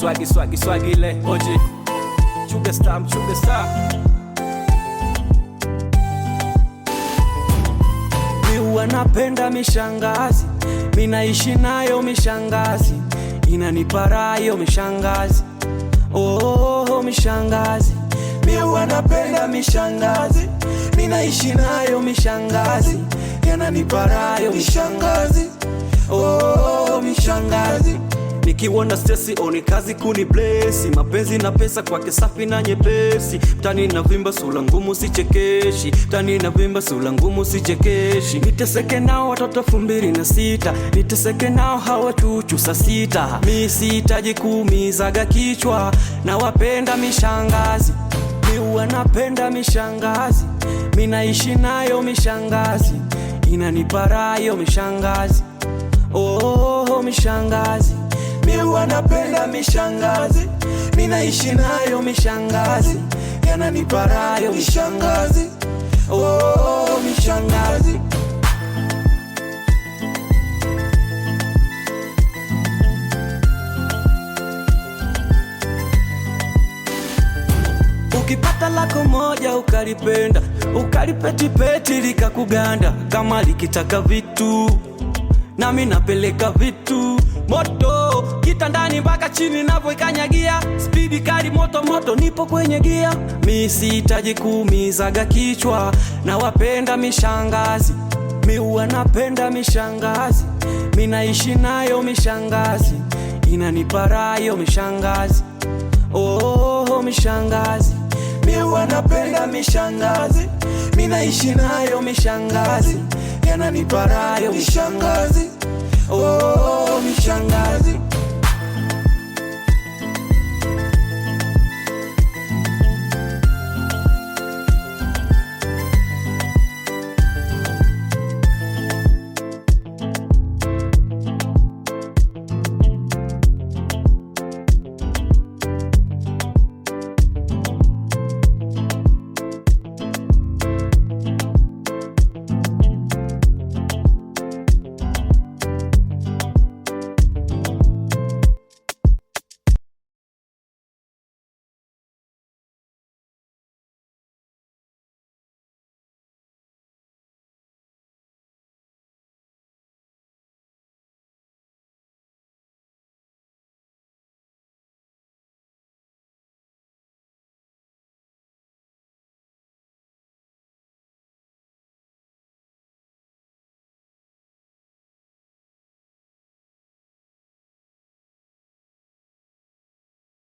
swagi le oje sugar star wanapenda mishangazi, minaishi nayo mishangazi, inanipa raha yo mishangazi. Oh mishangazi, mi wanapenda mishangazi, minaishi nayo mishangazi, inanipa raha yo mishangazi. Oh mishangazi, nikiona stresi oni kazi kuni blessi, mapenzi na pesa kwake safi na nyepesi. Mtani na vimba sula ngumu sichekeshi, mtani na vimba sula ngumu sichekeshi. Niteseke nao watoto 2006, niteseke nao hawa chuchu saa 6. Mi sihitaji kuumizaga kichwa, na wapenda mishangazi, mi wanapenda mishangazi, minaishi nayo mishangazi, inanipa raha yo mishangazi. Oh mishangazi, mi wanapenda mishangazi, minaishi nayo mishangazi, yananipa raha yo mishangazi. Oh mishangazi. Ukipata lako moja ukalipenda, ukalipetipeti likakuganda, kama likitaka vitu nami napeleka vitu moto, kitandani mpaka chini navyoikanyagia, speedi kali moto nipo kwenye gia. Mi sihitaji kuumizaga kichwa, na wapenda mishangazi, mi wanapenda mishangazi, minaishi nayo mishangazi, inanipa raha yo mishangazi. Oh mishangazi, mi wanapenda mishangazi, minaishi nayo mishangazi, yananipa raha yo mishangazi. Oh